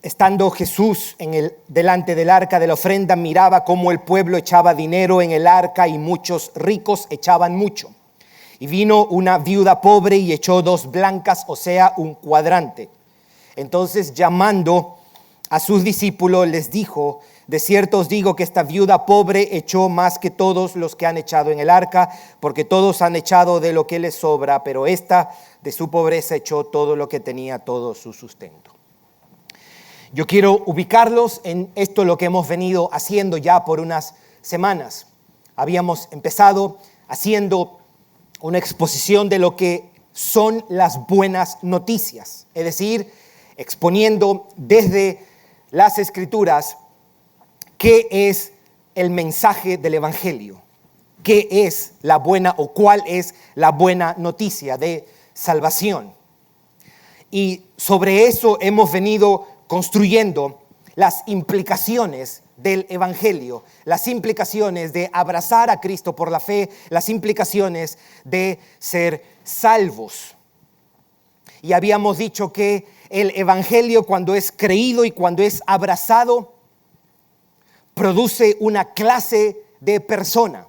Estando Jesús delante del arca de la ofrenda, miraba cómo el pueblo echaba dinero en el arca y muchos ricos echaban mucho. Y vino una viuda pobre y echó 2 blancas, o sea, un cuadrante. Entonces, llamando a sus discípulos, les dijo: de cierto os digo que esta viuda pobre echó más que todos los que han echado en el arca, porque todos han echado de lo que les sobra, pero esta de su pobreza echó todo lo que tenía, todo su sustento. Yo quiero ubicarlos en esto, lo que hemos venido haciendo ya por unas semanas. Habíamos empezado haciendo una exposición de lo que son las buenas noticias, es decir, exponiendo desde las Escrituras qué es el mensaje del Evangelio, qué es la buena o cuál es la buena noticia de salvación. Y sobre eso hemos venido construyendo las implicaciones del Evangelio, las implicaciones de abrazar a Cristo por la fe, las implicaciones de ser salvos. Y habíamos dicho que el Evangelio, cuando es creído y cuando es abrazado, produce una clase de persona.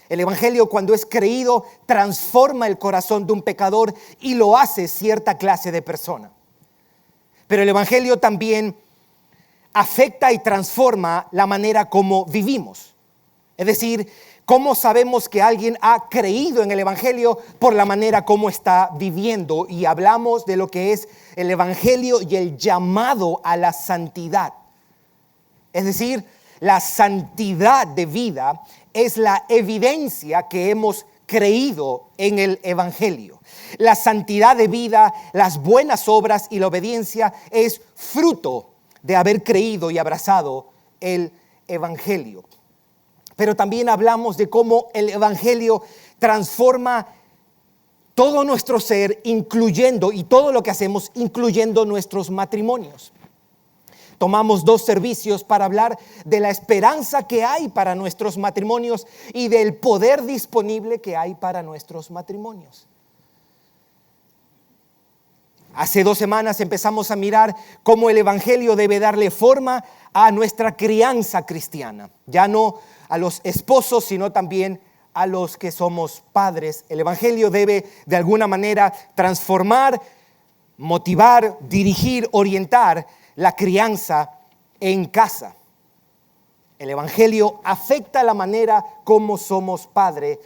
El Evangelio, cuando es creído, transforma el corazón de un pecador y lo hace cierta clase de persona. Pero el Evangelio también afecta y transforma la manera como vivimos. Es decir, cómo sabemos que alguien ha creído en el Evangelio por la manera como está viviendo. Y hablamos de lo que es el Evangelio y el llamado a la santidad. Es decir, la santidad de vida es la evidencia que hemos creído en el Evangelio. La santidad de vida, las buenas obras y la obediencia es fruto de haber creído y abrazado el Evangelio. Pero también hablamos de cómo el Evangelio transforma todo nuestro ser, incluyendo, y todo lo que hacemos, incluyendo nuestros matrimonios. Tomamos 2 servicios para hablar de la esperanza que hay para nuestros matrimonios y del poder disponible que hay para nuestros matrimonios. Hace 2 semanas empezamos a mirar cómo el Evangelio debe darle forma a nuestra crianza cristiana. Ya no a los esposos, sino también a los que somos padres. El Evangelio debe de alguna manera transformar, motivar, dirigir, orientar la crianza en casa. El Evangelio afecta la manera como somos padres,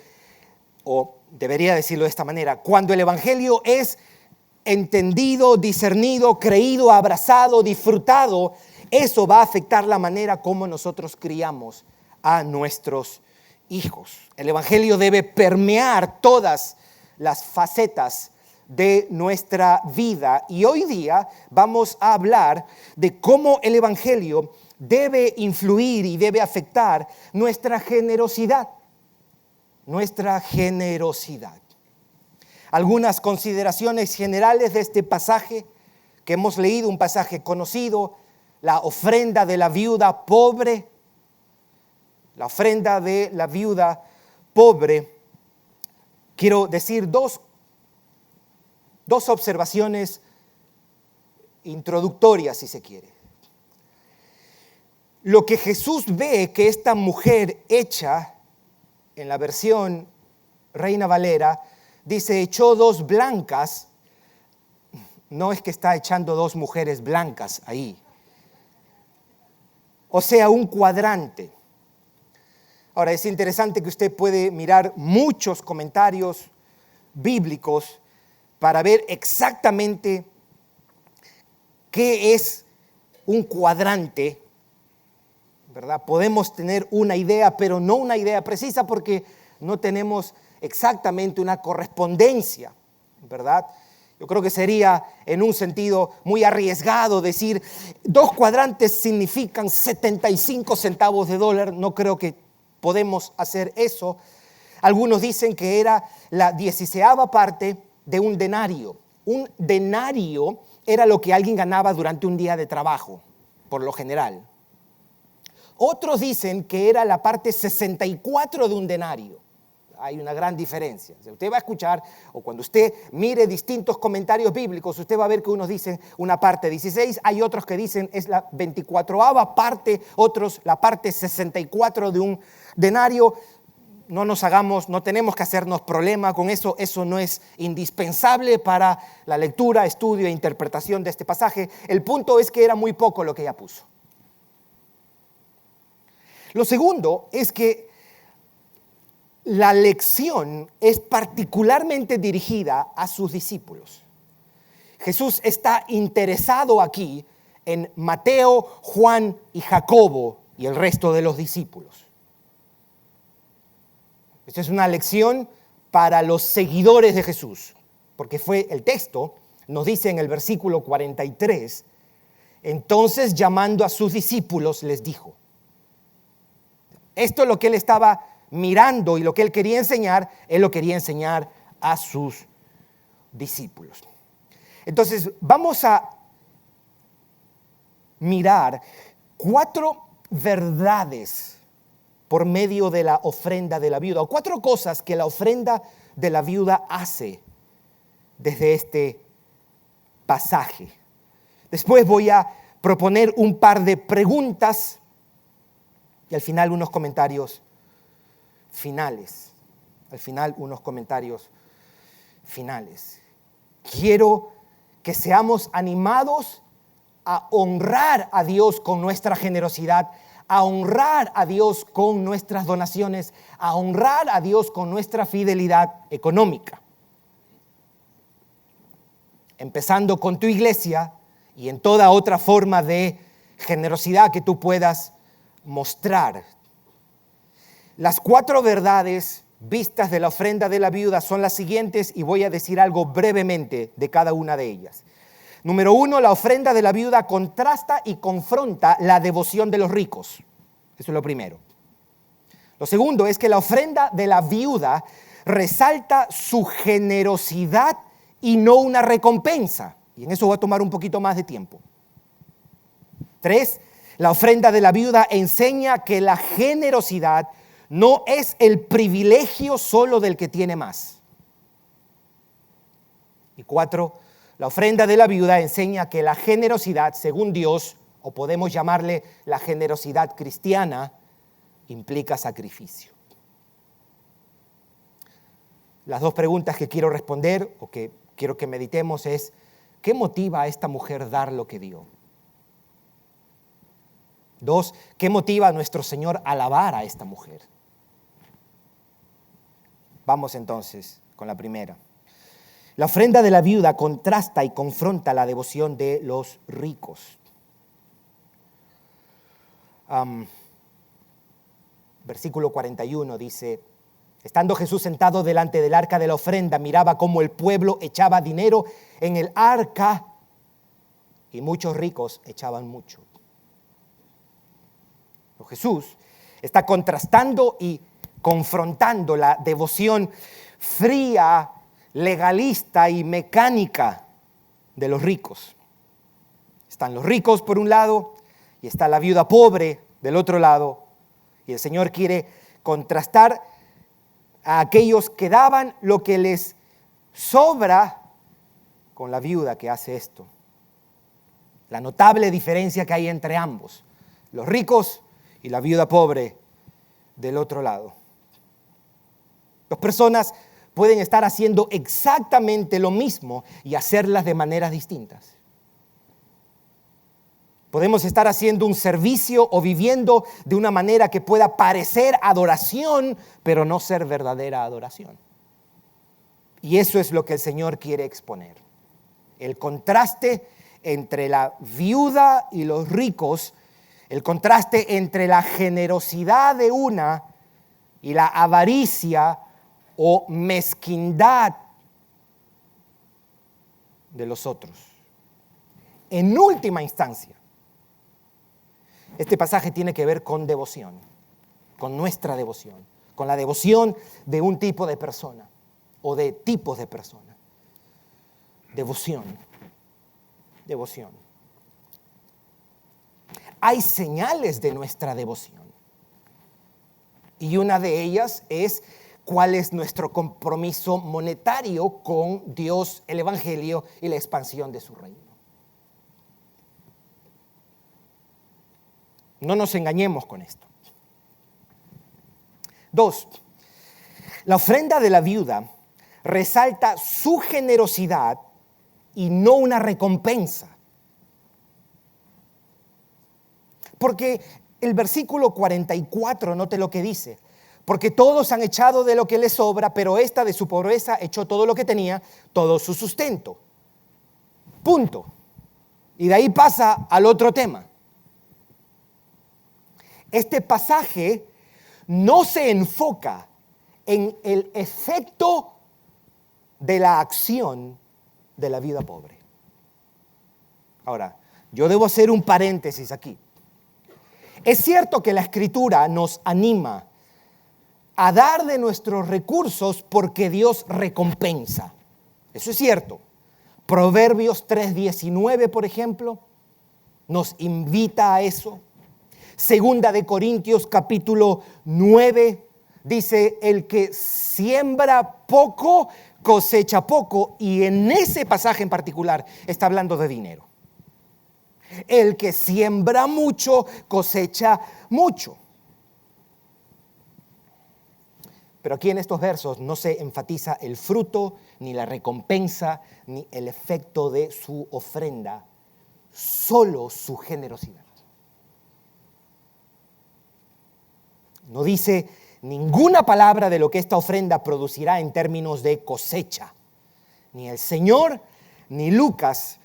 o debería decirlo de esta manera: cuando el Evangelio es entendido, discernido, creído, abrazado, disfrutado, eso va a afectar la manera como nosotros criamos a nuestros hijos. El Evangelio debe permear todas las facetas de nuestra vida. Y hoy día vamos a hablar de cómo el Evangelio debe influir y debe afectar nuestra generosidad. Nuestra generosidad. Algunas consideraciones generales de este pasaje que hemos leído, un pasaje conocido, la ofrenda de la viuda pobre. La ofrenda de la viuda pobre. Quiero decir dos observaciones introductorias, si se quiere. Lo que Jesús ve que esta mujer echa, en la versión Reina Valera, dice: echó 2 blancas. No es que está echando 2 mujeres blancas ahí. O sea, un cuadrante. Ahora, es interesante que usted puede mirar muchos comentarios bíblicos para ver exactamente qué es un cuadrante, ¿verdad? Podemos tener una idea, pero no una idea precisa porque no tenemos exactamente una correspondencia, ¿verdad? Yo creo que sería en un sentido muy arriesgado decir 2 cuadrantes significan 75 centavos de dólar. No creo que podemos hacer eso. Algunos dicen que era la 16ª parte de un denario. Un denario era lo que alguien ganaba durante un día de trabajo, por lo general. Otros dicen que era la parte 64 de un denario. Hay una gran diferencia. O sea, usted va a escuchar, o cuando usted mire distintos comentarios bíblicos, usted va a ver que unos dicen una parte 16, hay otros que dicen es la 24ª parte, otros la parte 64 de un denario. No tenemos que hacernos problema con eso. Eso no es indispensable para la lectura, estudio e interpretación de este pasaje. El punto es que era muy poco lo que ella puso. Lo segundo es que la lección es particularmente dirigida a sus discípulos. Jesús está interesado aquí en Mateo, Juan y Jacobo y el resto de los discípulos. Esta es una lección para los seguidores de Jesús, porque el texto nos dice en el versículo 43, entonces llamando a sus discípulos les dijo. Esto es lo que él estaba mirando y lo que él quería enseñar, él lo quería enseñar a sus discípulos. Entonces vamos a mirar 4 verdades por medio de la ofrenda de la viuda, o 4 cosas que la ofrenda de la viuda hace desde este pasaje. Después voy a proponer un par de preguntas y al final unos comentarios finales. Quiero que seamos animados a honrar a Dios con nuestra generosidad, a honrar a Dios con nuestras donaciones, a honrar a Dios con nuestra fidelidad económica. Empezando con tu iglesia y en toda otra forma de generosidad que tú puedas mostrar. Las 4 verdades vistas de la ofrenda de la viuda son las siguientes y voy a decir algo brevemente de cada una de ellas. Número 1, la ofrenda de la viuda contrasta y confronta la devoción de los ricos. Eso es lo primero. Lo segundo es que la ofrenda de la viuda resalta su generosidad y no una recompensa. Y en eso voy a tomar un poquito más de tiempo. 3, la ofrenda de la viuda enseña que la generosidad no es el privilegio solo del que tiene más. Y 4, la ofrenda de la viuda enseña que la generosidad, según Dios, o podemos llamarle la generosidad cristiana, implica sacrificio. Las 2 preguntas que quiero responder o que quiero que meditemos es, ¿qué motiva a esta mujer dar lo que dio? 2, ¿qué motiva a nuestro Señor a alabar a esta mujer? Vamos entonces con la primera. La ofrenda de la viuda contrasta y confronta la devoción de los ricos. Versículo 41 dice, estando Jesús sentado delante del arca de la ofrenda, miraba cómo el pueblo echaba dinero en el arca y muchos ricos echaban mucho. Jesús está contrastando y confrontando la devoción fría, legalista y mecánica de los ricos. Están los ricos por un lado y está la viuda pobre del otro lado. Y el Señor quiere contrastar a aquellos que daban lo que les sobra con la viuda que hace esto. La notable diferencia que hay entre ambos, los ricos y la viuda pobre del otro lado. 2 personas pueden estar haciendo exactamente lo mismo y hacerlas de maneras distintas. Podemos estar haciendo un servicio o viviendo de una manera que pueda parecer adoración, pero no ser verdadera adoración. Y eso es lo que el Señor quiere exponer. El contraste entre la viuda y los ricos, el contraste entre la generosidad de una y la avaricia o mezquindad de los otros. En última instancia, este pasaje tiene que ver con devoción, con nuestra devoción, con la devoción de un tipo de persona o de tipos de persona. Devoción. Hay señales de nuestra devoción y una de ellas es cuál es nuestro compromiso monetario con Dios, el Evangelio y la expansión de su reino. No nos engañemos con esto. 2. La ofrenda de la viuda resalta su generosidad y no una recompensa. Porque el versículo 44, note lo que dice. Porque todos han echado de lo que les sobra, pero esta de su pobreza echó todo lo que tenía, todo su sustento. Punto. Y de ahí pasa al otro tema. Este pasaje no se enfoca en el efecto de la acción de la vida pobre. Ahora, yo debo hacer un paréntesis aquí. Es cierto que la Escritura nos anima a dar de nuestros recursos porque Dios recompensa. Eso es cierto. Proverbios 3:19, por ejemplo, nos invita a eso. Segunda de Corintios capítulo 9 dice, el que siembra poco, cosecha poco. Y en ese pasaje en particular está hablando de dinero. El que siembra mucho, cosecha mucho. Pero aquí en estos versos no se enfatiza el fruto, ni la recompensa, ni el efecto de su ofrenda, solo su generosidad. No dice ninguna palabra de lo que esta ofrenda producirá en términos de cosecha. Ni el Señor ni Lucas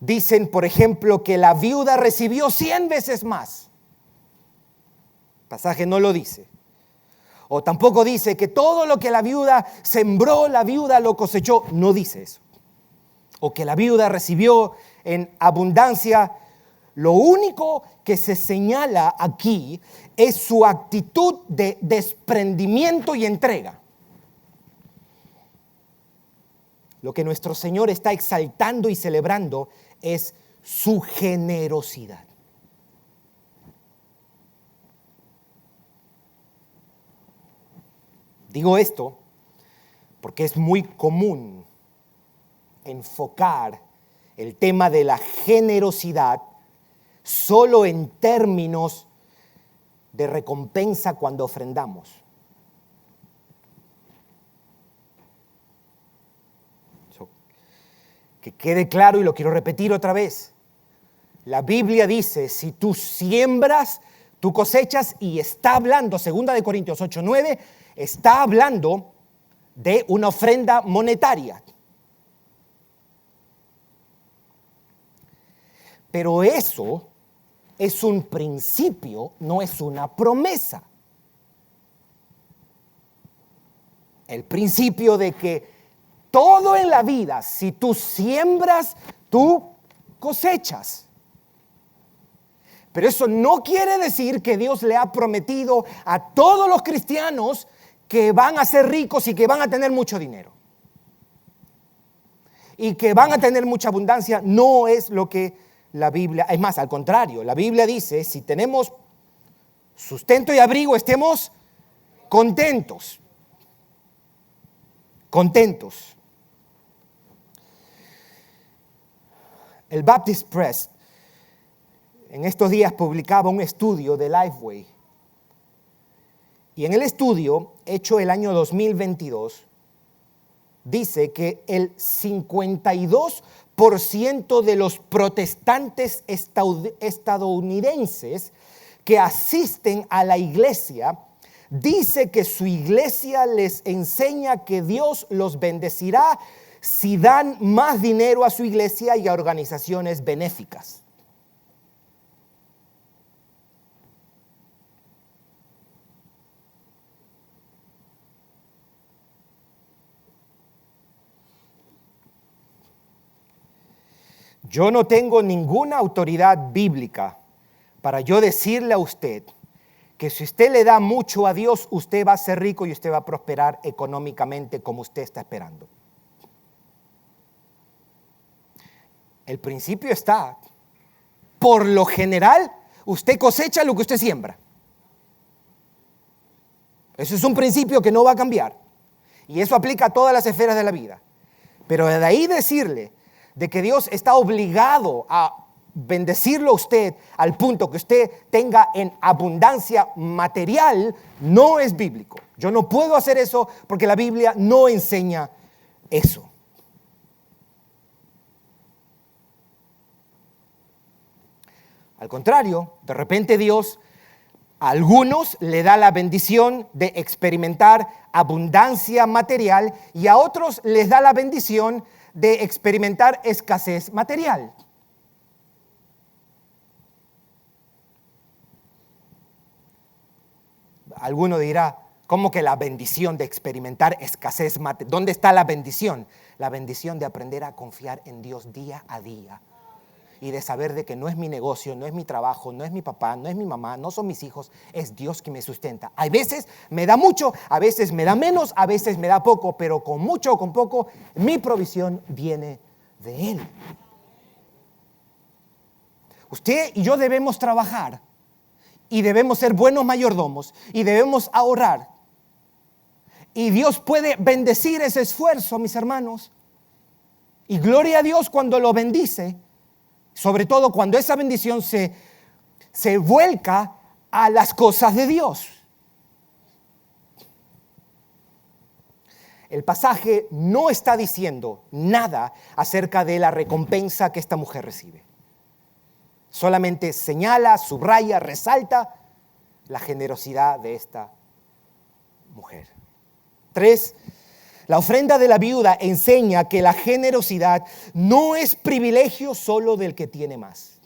dicen, por ejemplo, que la viuda recibió 100 veces más. El pasaje no lo dice. O tampoco dice que todo lo que la viuda sembró, la viuda lo cosechó. No dice eso. O que la viuda recibió en abundancia. Lo único que se señala aquí es su actitud de desprendimiento y entrega. Lo que nuestro Señor está exaltando y celebrando es su generosidad. Digo esto porque es muy común enfocar el tema de la generosidad solo en términos de recompensa cuando ofrendamos. Que quede claro y lo quiero repetir otra vez. La Biblia dice, si tú siembras, tú cosechas, y está hablando, 2 de Corintios 8:9, está hablando de una ofrenda monetaria. Pero eso es un principio, no es una promesa. El principio de que todo en la vida, si tú siembras, tú cosechas. Pero eso no quiere decir que Dios le ha prometido a todos los cristianos que van a ser ricos y que van a tener mucho dinero. Y que van a tener mucha abundancia. No es lo que la Biblia, es más, al contrario, la Biblia dice, si tenemos sustento y abrigo, estemos contentos. Contentos. El Baptist Press en estos días publicaba un estudio de Lifeway. Y en el estudio, hecho el año 2022, dice que el 52% de los protestantes estadounidenses que asisten a la iglesia dice que su iglesia les enseña que Dios los bendecirá si dan más dinero a su iglesia y a organizaciones benéficas. Yo no tengo ninguna autoridad bíblica para yo decirle a usted que si usted le da mucho a Dios, usted va a ser rico y usted va a prosperar económicamente como usted está esperando. El principio está, por lo general, usted cosecha lo que usted siembra. Eso es un principio que no va a cambiar. Y eso aplica a todas las esferas de la vida. Pero de ahí decirle de que Dios está obligado a bendecirlo a usted al punto que usted tenga en abundancia material, no es bíblico. Yo no puedo hacer eso porque la Biblia no enseña eso. Al contrario, de repente Dios a algunos le da la bendición de experimentar abundancia material y a otros les da la bendición de experimentar escasez material. Alguno dirá, ¿cómo que la bendición de experimentar escasez material? ¿Dónde está la bendición? La bendición de aprender a confiar en Dios día a día. Y de saber de que no es mi negocio, no es mi trabajo, no es mi papá, no es mi mamá, no son mis hijos, es Dios que me sustenta. A veces me da mucho, a veces me da menos, a veces me da poco, pero con mucho o con poco, mi provisión viene de Él. Usted y yo debemos trabajar y debemos ser buenos mayordomos y debemos ahorrar. Y Dios puede bendecir ese esfuerzo, mis hermanos. Y gloria a Dios cuando lo bendice. Sobre todo cuando esa bendición se vuelca a las cosas de Dios. El pasaje no está diciendo nada acerca de la recompensa que esta mujer recibe. Solamente señala, subraya, resalta la generosidad de esta mujer. 3. La ofrenda de la viuda enseña que la generosidad no es privilegio solo del que tiene más.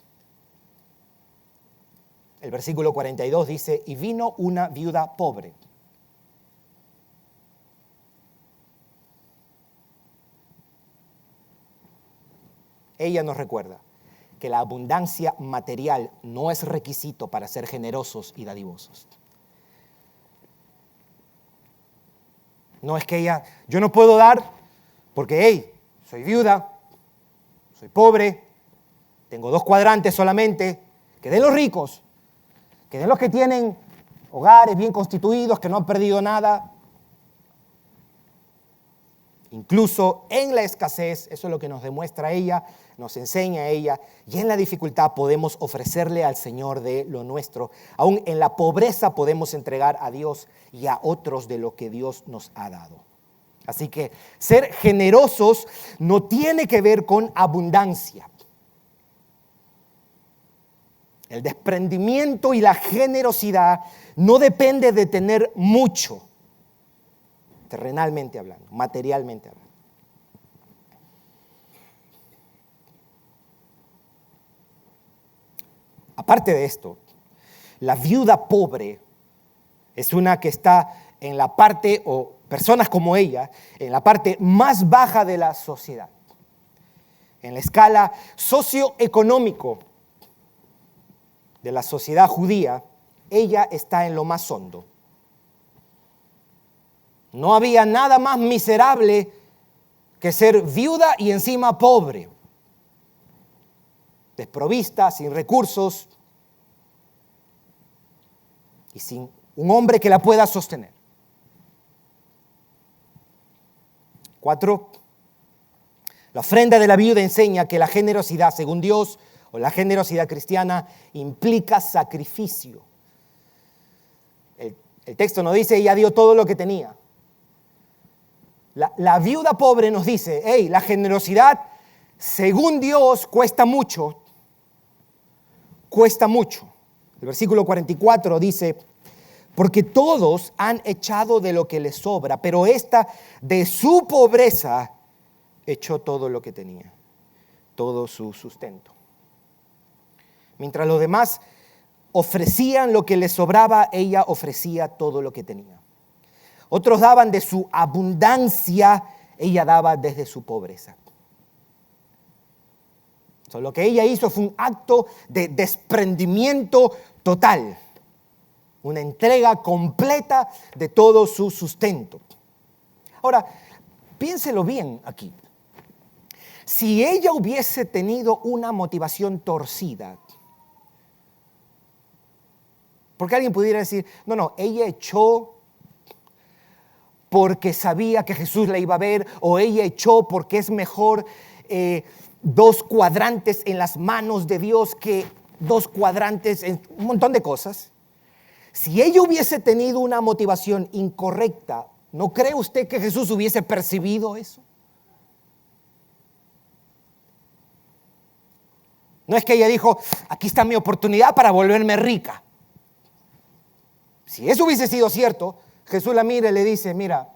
El versículo 42 dice, y vino una viuda pobre. Ella nos recuerda que la abundancia material no es requisito para ser generosos y dadivosos. No es que yo no puedo dar porque, soy viuda, soy pobre, tengo 2 cuadrantes solamente, que den los ricos, que den los que tienen hogares bien constituidos, que no han perdido nada. Incluso en la escasez, eso es lo que nos demuestra ella, nos enseña ella, y en la dificultad podemos ofrecerle al Señor de lo nuestro. Aún en la pobreza podemos entregar a Dios y a otros de lo que Dios nos ha dado. Así que ser generosos no tiene que ver con abundancia. El desprendimiento y la generosidad no depende de tener mucho, terrenalmente hablando, materialmente hablando. Aparte de esto, la viuda pobre es una que está en la parte, o personas como ella, en la parte más baja de la sociedad. En la escala socioeconómico de la sociedad judía, ella está en lo más hondo. No había nada más miserable que ser viuda y encima pobre, desprovista, sin recursos y sin un hombre que la pueda sostener. 4. La ofrenda de la viuda enseña que la generosidad, según Dios, o la generosidad cristiana, implica sacrificio. El texto nos dice, ella dio todo lo que tenía. La viuda pobre nos dice, la generosidad, según Dios, cuesta mucho. Cuesta mucho. El versículo 44 dice, porque todos han echado de lo que les sobra, pero esta de su pobreza echó todo lo que tenía, todo su sustento. Mientras los demás ofrecían lo que les sobraba, ella ofrecía todo lo que tenía. Otros daban de su abundancia, ella daba desde su pobreza. Lo que ella hizo fue un acto de desprendimiento total, una entrega completa de todo su sustento. Ahora, piénselo bien aquí. Si ella hubiese tenido una motivación torcida, porque alguien pudiera decir, no, ella echó porque sabía que Jesús la iba a ver, o ella echó porque es mejor 2 cuadrantes en las manos de Dios que 2 cuadrantes en un montón de cosas. Si ella hubiese tenido una motivación incorrecta, ¿no cree usted que Jesús hubiese percibido eso? No es que ella dijo, aquí está mi oportunidad para volverme rica. Si eso hubiese sido cierto, Jesús la mira y le dice, mira,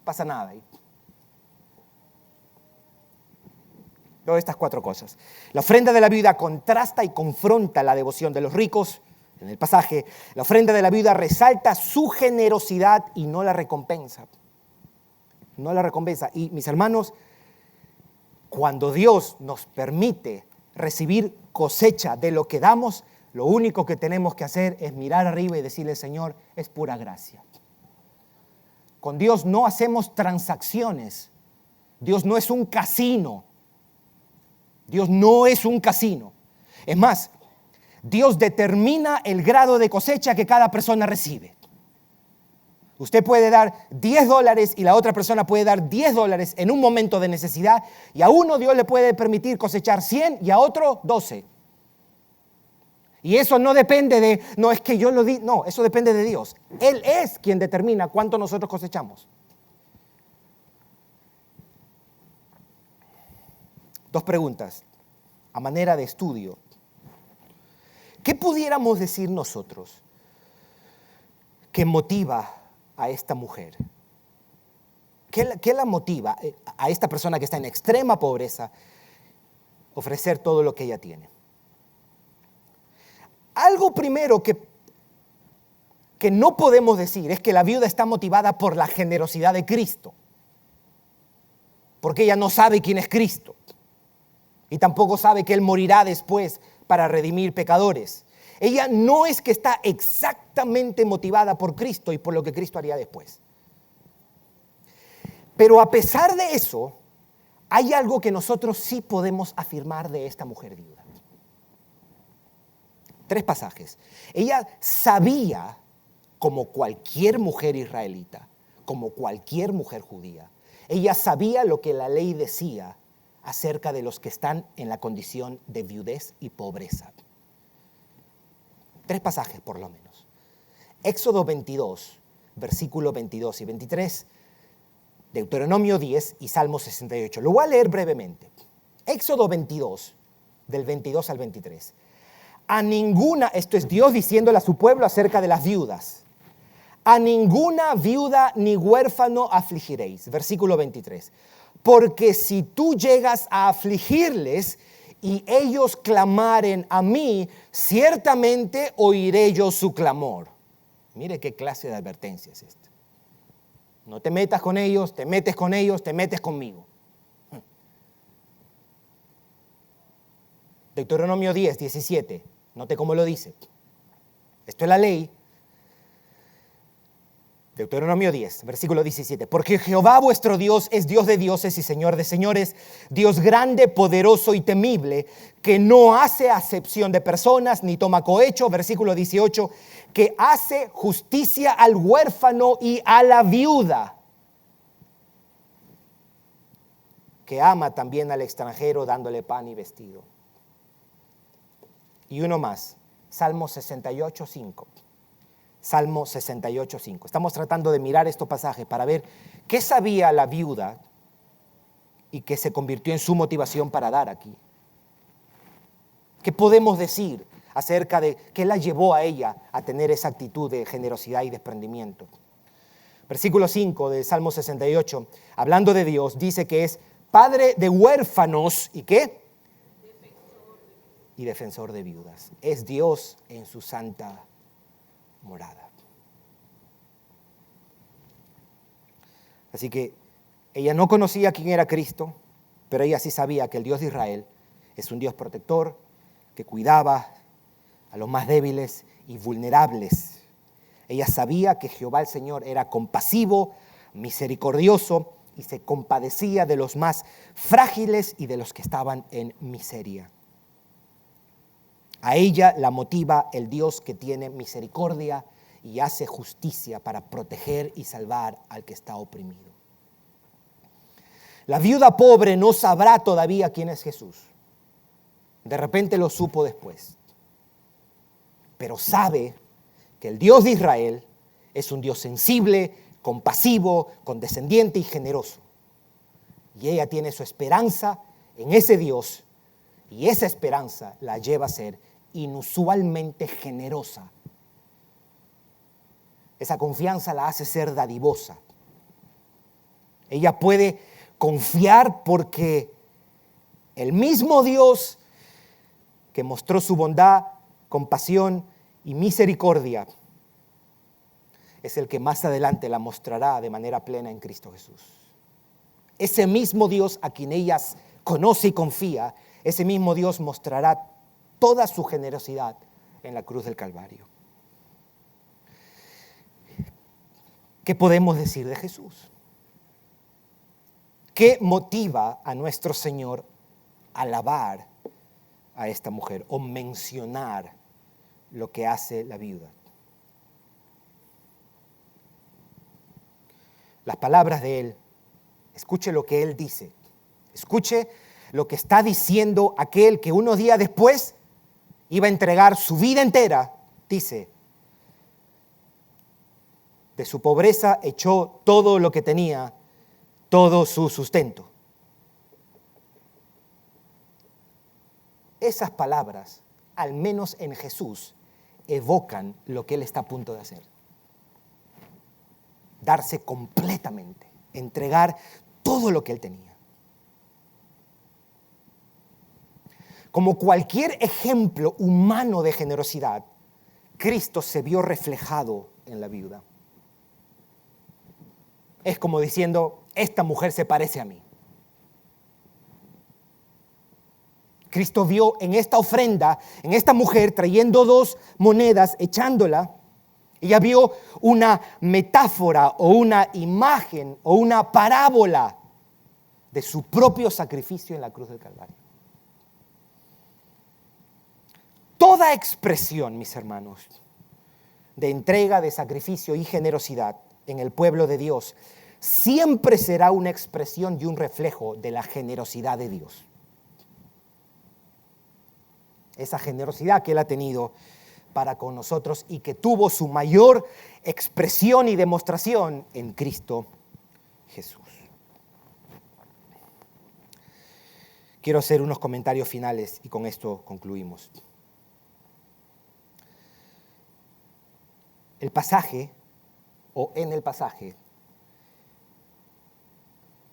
pasa nada. Todas estas 4 cosas. La ofrenda de la viuda contrasta y confronta la devoción de los ricos. En el pasaje, la ofrenda de la viuda resalta su generosidad y no la recompensa. No la recompensa. Y mis hermanos, cuando Dios nos permite recibir cosecha de lo que damos, lo único que tenemos que hacer es mirar arriba y decirle, Señor, es pura gracia. Con Dios no hacemos transacciones. Dios no es un casino. Dios no es un casino. Es más, Dios determina el grado de cosecha que cada persona recibe. Usted puede dar $10 y la otra persona puede dar $10 en un momento de necesidad, y a uno Dios le puede permitir cosechar 100 y a otro 12. Y eso no depende de, no es que yo lo di, no, eso depende de Dios. Él es quien determina cuánto nosotros cosechamos. 2 preguntas a manera de estudio. ¿Qué pudiéramos decir nosotros que motiva a esta mujer? ¿Qué la motiva a esta persona que está en extrema pobreza ofrecer todo lo que ella tiene? Algo primero que no podemos decir es que la viuda está motivada por la generosidad de Cristo, porque ella no sabe quién es Cristo y tampoco sabe que Él morirá después para redimir pecadores. Ella no es que está exactamente motivada por Cristo y por lo que Cristo haría después. Pero a pesar de eso, hay algo que nosotros sí podemos afirmar de esta mujer viuda. 3 pasajes. Ella sabía, como cualquier mujer israelita, como cualquier mujer judía, ella sabía lo que la ley decía acerca de los que están en la condición de viudez y pobreza. 3 pasajes por lo menos. Éxodo 22, versículo 22 y 23, Deuteronomio 10 y Salmo 68. Lo voy a leer brevemente. Éxodo 22, del 22 al 23. A ninguna, esto es Dios diciéndole a su pueblo acerca de las viudas. A ninguna viuda ni huérfano afligiréis. Versículo 23. Porque si tú llegas a afligirles y ellos clamaren a mí, ciertamente oiré yo su clamor. Mire qué clase de advertencia es esta. No te metas con ellos, te metes con ellos, te metes conmigo. Deuteronomio 10, 17. Note cómo lo dice. Esto es la ley. Deuteronomio 10, versículo 17. Porque Jehová vuestro Dios es Dios de dioses y Señor de señores, Dios grande, poderoso y temible, que no hace acepción de personas ni toma cohecho. Versículo 18. Que hace justicia al huérfano y a la viuda, que ama también al extranjero dándole pan y vestido. Y uno más, Salmo 68, 5. Salmo 68, 5. Estamos tratando de mirar estos pasajes para ver qué sabía la viuda y que se convirtió en su motivación para dar aquí. ¿Qué podemos decir acerca de qué la llevó a ella a tener esa actitud de generosidad y desprendimiento? Versículo 5 del Salmo 68, hablando de Dios, dice que es padre de huérfanos y ¿qué? Y defensor de viudas. Es Dios en su santa morada. Así que ella no conocía quién era Cristo, pero ella sí sabía que el Dios de Israel es un Dios protector que cuidaba a los más débiles y vulnerables. Ella sabía que Jehová el Señor era compasivo, misericordioso y se compadecía de los más frágiles y de los que estaban en miseria. A ella la motiva el Dios que tiene misericordia y hace justicia para proteger y salvar al que está oprimido. La viuda pobre no sabrá todavía quién es Jesús. De repente lo supo después. Pero sabe que el Dios de Israel es un Dios sensible, compasivo, condescendiente y generoso. Y ella tiene su esperanza en ese Dios, y esa esperanza la lleva a ser inusualmente generosa. Esa confianza la hace ser dadivosa. Ella puede confiar porque el mismo Dios que mostró su bondad, compasión y misericordia es el que más adelante la mostrará de manera plena en Cristo Jesús. Ese mismo Dios a quien ella conoce y confía, ese mismo Dios mostrará toda su generosidad en la cruz del Calvario. ¿Qué podemos decir de Jesús? ¿Qué motiva a nuestro Señor a alabar a esta mujer o mencionar lo que hace la viuda? Las palabras de Él, escuche lo que Él dice, escuche lo que está diciendo aquel que unos días después iba a entregar su vida entera. Dice, de su pobreza echó todo lo que tenía, todo su sustento. Esas palabras, al menos en Jesús, evocan lo que Él está a punto de hacer. Darse completamente, entregar todo lo que Él tenía. Como cualquier ejemplo humano de generosidad, Cristo se vio reflejado en la viuda. Es como diciendo, esta mujer se parece a mí. Cristo vio en esta ofrenda, en esta mujer trayendo 2 monedas, echándola. Ella vio una metáfora o una imagen o una parábola de su propio sacrificio en la cruz del Calvario. Toda expresión, mis hermanos, de entrega, de sacrificio y generosidad en el pueblo de Dios siempre será una expresión y un reflejo de la generosidad de Dios. Esa generosidad que Él ha tenido para con nosotros y que tuvo su mayor expresión y demostración en Cristo Jesús. Quiero hacer unos comentarios finales y con esto concluimos. El pasaje, o en el pasaje,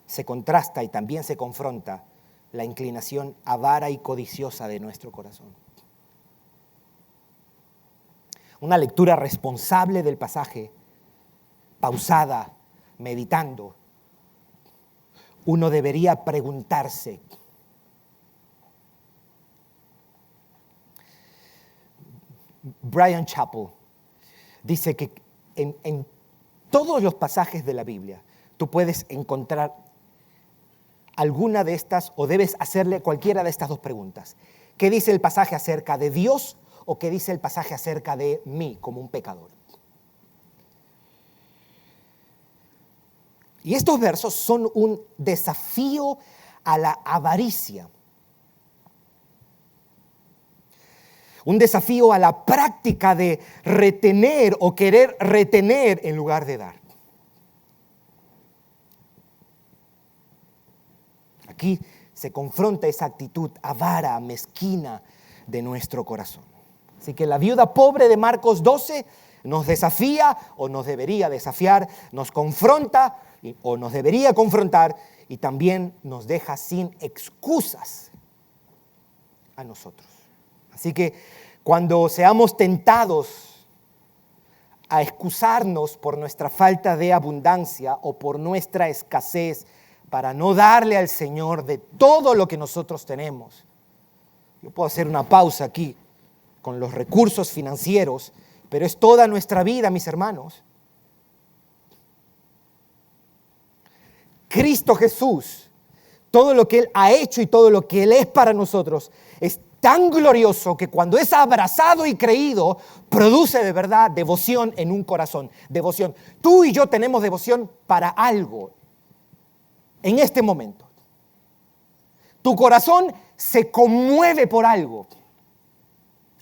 se contrasta y también se confronta la inclinación avara y codiciosa de nuestro corazón. Una lectura responsable del pasaje, pausada, meditando, uno debería preguntarse, Bryan Chapell dice que en todos los pasajes de la Biblia tú puedes encontrar alguna de estas o debes hacerle cualquiera de estas 2 preguntas. ¿Qué dice el pasaje acerca de Dios o qué dice el pasaje acerca de mí como un pecador? Y estos versos son un desafío a la avaricia. Un desafío a la práctica de retener o querer retener en lugar de dar. Aquí se confronta esa actitud avara, mezquina de nuestro corazón. Así que la viuda pobre de Marcos 12 nos desafía o nos debería desafiar, nos confronta o nos debería confrontar y también nos deja sin excusas a nosotros. Así que cuando seamos tentados a excusarnos por nuestra falta de abundancia o por nuestra escasez para no darle al Señor de todo lo que nosotros tenemos, yo puedo hacer una pausa aquí con los recursos financieros, pero es toda nuestra vida, mis hermanos. Cristo Jesús, todo lo que Él ha hecho y todo lo que Él es para nosotros, es tan glorioso que cuando es abrazado y creído, produce de verdad devoción en un corazón. Devoción. Tú y yo tenemos devoción para algo en este momento. Tu corazón se conmueve por algo.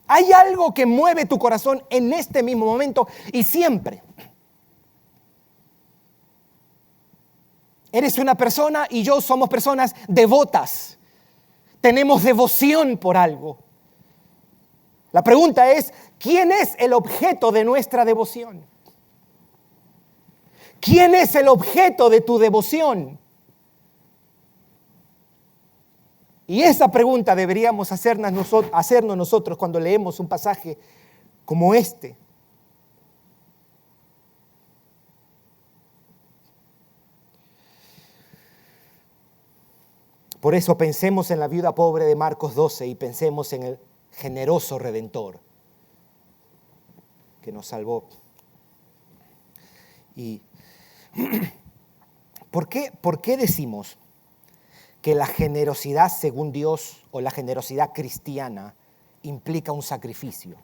Hay algo que mueve tu corazón en este mismo momento y siempre. Eres una persona y yo somos personas devotas. Tenemos devoción por algo. La pregunta es, ¿quién es el objeto de nuestra devoción? ¿Quién es el objeto de tu devoción? Y esa pregunta deberíamos hacernos nosotros cuando leemos un pasaje como este. Por eso pensemos en la viuda pobre de Marcos 12 y pensemos en el generoso Redentor que nos salvó. Y ¿por qué decimos que la generosidad según Dios o la generosidad cristiana implica un sacrificio?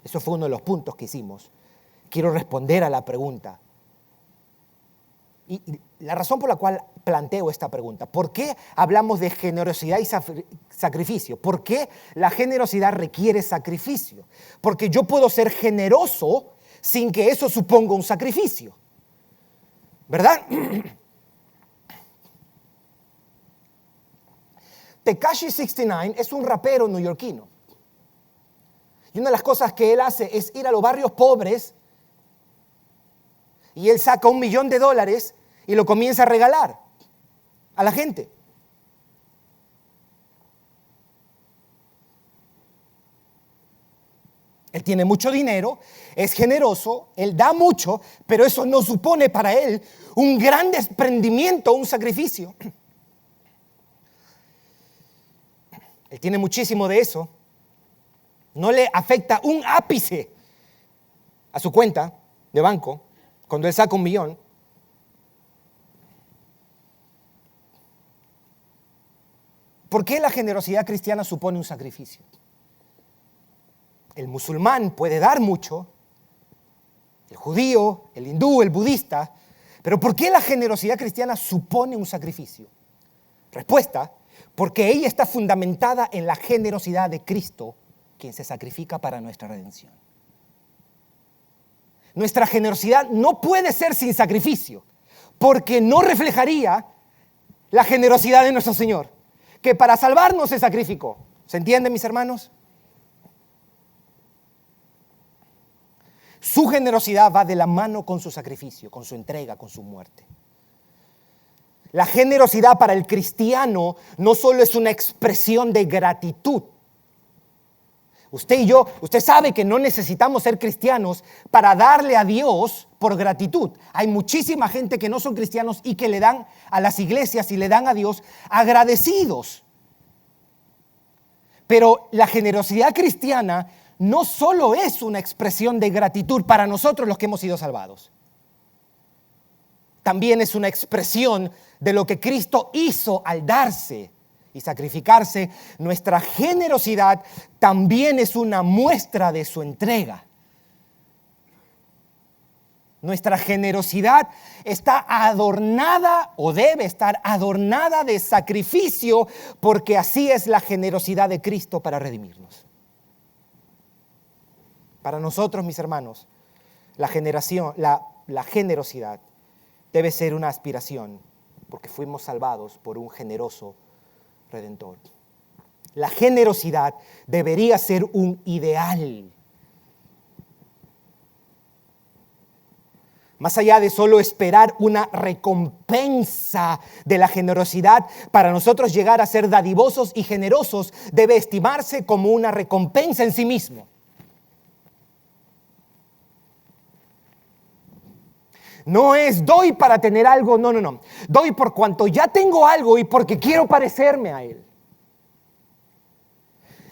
Eso fue uno de los puntos que hicimos. Quiero responder a la pregunta. Y la razón por la cual planteo esta pregunta, ¿por qué hablamos de generosidad y sacrificio? ¿Por qué la generosidad requiere sacrificio? Porque yo puedo ser generoso sin que eso suponga un sacrificio, ¿verdad? Tekashi 69 es un rapero neoyorquino. Y una de las cosas que él hace es ir a los barrios pobres y él saca $1 millón y lo comienza a regalar a la gente. Él tiene mucho dinero, es generoso, él da mucho, pero eso no supone para él un gran desprendimiento, un sacrificio. Él tiene muchísimo de eso. No le afecta un ápice a su cuenta de banco cuando él saca $1 millón. ¿Por qué la generosidad cristiana supone un sacrificio? El musulmán puede dar mucho, el judío, el hindú, el budista, pero ¿por qué la generosidad cristiana supone un sacrificio? Respuesta: porque ella está fundamentada en la generosidad de Cristo, quien se sacrifica para nuestra redención. Nuestra generosidad no puede ser sin sacrificio, porque no reflejaría la generosidad de nuestro Señor, que para salvarnos se sacrificó. ¿Se entiende, mis hermanos? Su generosidad va de la mano con su sacrificio, con su entrega, con su muerte. La generosidad para el cristiano no solo es una expresión de gratitud. Usted y yo, usted sabe que no necesitamos ser cristianos para darle a Dios por gratitud. Hay muchísima gente que no son cristianos y que le dan a las iglesias y le dan a Dios agradecidos. Pero la generosidad cristiana no solo es una expresión de gratitud para nosotros los que hemos sido salvados. También es una expresión de lo que Cristo hizo al darse y sacrificarse. Nuestra generosidad también es una muestra de su entrega. Nuestra generosidad está adornada o debe estar adornada de sacrificio, porque así es la generosidad de Cristo para redimirnos. Para nosotros, mis hermanos, la generosidad debe ser una aspiración, porque fuimos salvados por un generoso Redentor. La generosidad debería ser un ideal. Más allá de solo esperar una recompensa de la generosidad, para nosotros llegar a ser dadivosos y generosos debe estimarse como una recompensa en sí mismo. No es doy para tener algo, no. Doy por cuanto ya tengo algo y porque quiero parecerme a Él.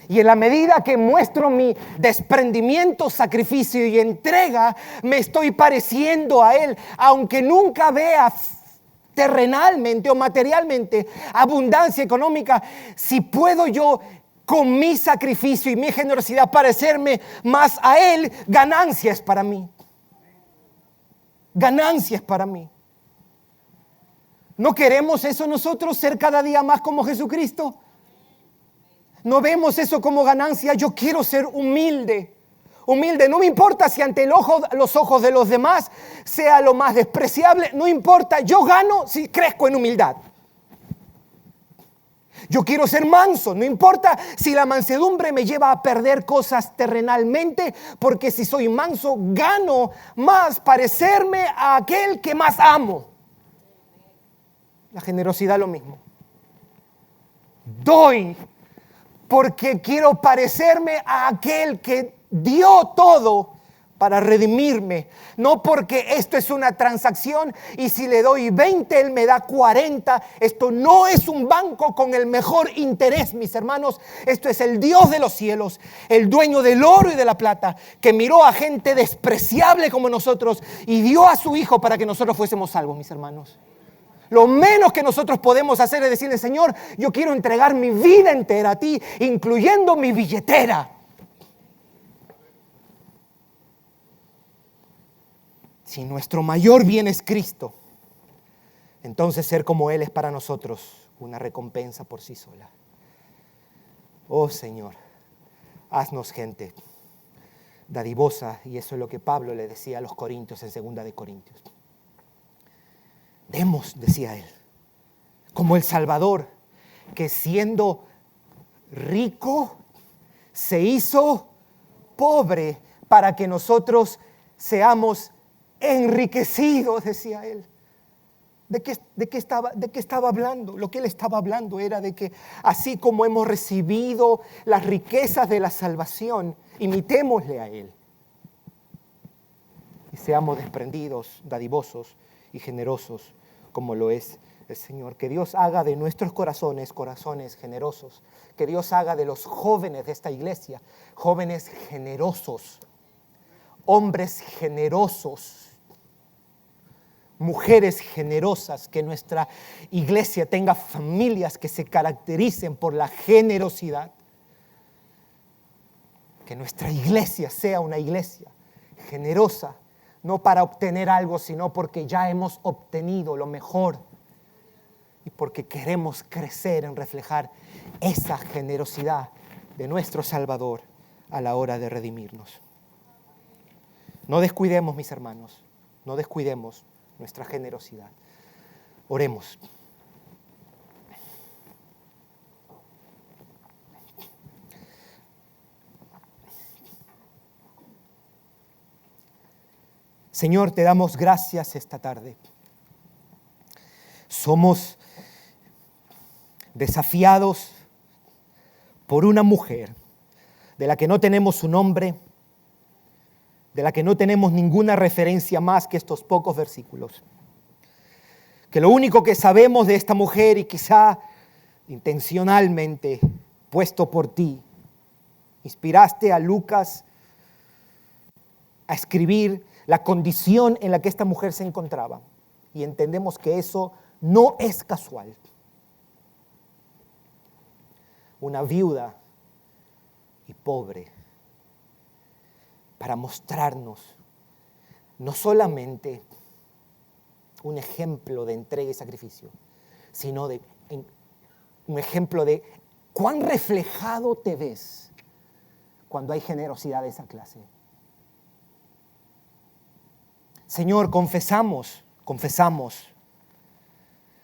Y en la medida que muestro mi desprendimiento, sacrificio y entrega, me estoy pareciendo a Él, aunque nunca vea terrenalmente o materialmente abundancia económica. Si puedo yo con mi sacrificio y mi generosidad parecerme más a Él, ganancia es para mí. Ganancia es para mí. ¿No queremos eso nosotros, ser cada día más como Jesucristo? ¿No vemos eso como ganancia? Yo quiero ser humilde. Humilde, no me importa si ante los ojos de los demás sea lo más despreciable, no importa, yo gano si crezco en humildad. Yo quiero ser manso, no importa si la mansedumbre me lleva a perder cosas terrenalmente, porque si soy manso gano más parecerme a aquel que más amo. La generosidad lo mismo. Doy porque quiero parecerme a aquel que dio todo para redimirme. No porque esto es una transacción y si le doy 20, Él me da 40. Esto no es un banco con el mejor interés, mis hermanos. Esto es el Dios de los cielos, el dueño del oro y de la plata, que miró a gente despreciable como nosotros y dio a su Hijo para que nosotros fuésemos salvos, mis hermanos. Lo menos que nosotros podemos hacer es decirle: Señor, yo quiero entregar mi vida entera a ti, incluyendo mi billetera. Si nuestro mayor bien es Cristo, entonces ser como Él es para nosotros una recompensa por sí sola. Oh Señor, haznos gente dadivosa, y eso es lo que Pablo le decía a los corintios en 2 de Corintios. Demos, decía él, como el Salvador, que siendo rico se hizo pobre para que nosotros seamos enriquecidos, decía él. ¿De qué estaba hablando? Lo que él estaba hablando era de que así como hemos recibido las riquezas de la salvación, imitémosle a él. Y seamos desprendidos, dadivosos y generosos como lo es el Señor. Que Dios haga de nuestros corazones corazones generosos. Que Dios haga de los jóvenes de esta iglesia jóvenes generosos, hombres generosos, mujeres generosas. Que nuestra iglesia tenga familias que se caractericen por la generosidad. Que nuestra iglesia sea una iglesia generosa, no para obtener algo, sino porque ya hemos obtenido lo mejor y porque queremos crecer en reflejar esa generosidad de nuestro Salvador a la hora de redimirnos. No descuidemos, mis hermanos, no descuidemos nuestra generosidad. Oremos. Señor, te damos gracias esta tarde. Somos desafiados por una mujer de la que no tenemos su nombre, de la que no tenemos ninguna referencia más que estos pocos versículos. Que lo único que sabemos de esta mujer, y quizá intencionalmente puesto por ti, inspiraste a Lucas a escribir la condición en la que esta mujer se encontraba. Y entendemos que eso no es casual. Una viuda y pobre, para mostrarnos no solamente un ejemplo de entrega y sacrificio, sino un ejemplo de cuán reflejado te ves cuando hay generosidad de esa clase. Señor, confesamos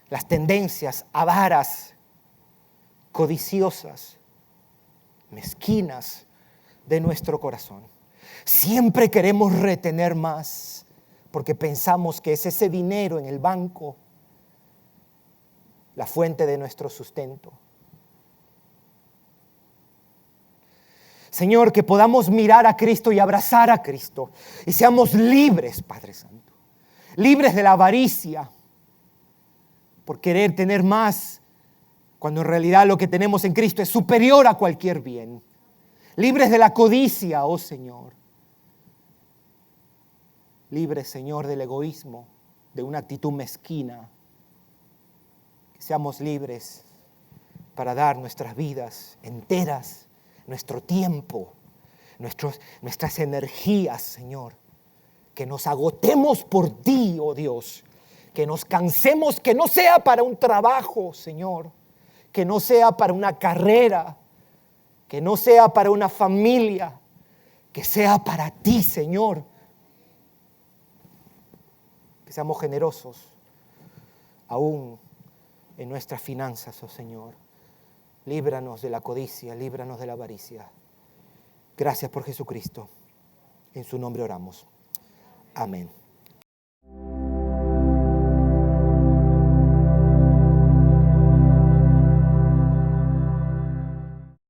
las tendencias avaras, codiciosas, mezquinas de nuestro corazón. Siempre queremos retener más porque pensamos que es ese dinero en el banco la fuente de nuestro sustento. Señor, que podamos mirar a Cristo y abrazar a Cristo y seamos libres, Padre Santo, libres de la avaricia por querer tener más, cuando en realidad lo que tenemos en Cristo es superior a cualquier bien. Libres de la codicia, oh Señor. Libres, Señor, del egoísmo, de una actitud mezquina. Que seamos libres para dar nuestras vidas enteras, nuestro tiempo, nuestras energías, Señor. Que nos agotemos por ti, oh Dios. Que nos cansemos, que no sea para un trabajo, Señor. Que no sea para una carrera. Que no sea para una familia. Que sea para ti, Señor. Que seamos generosos, aún en nuestras finanzas, oh Señor. Líbranos de la codicia, líbranos de la avaricia. Gracias por Jesucristo. En su nombre oramos. Amén.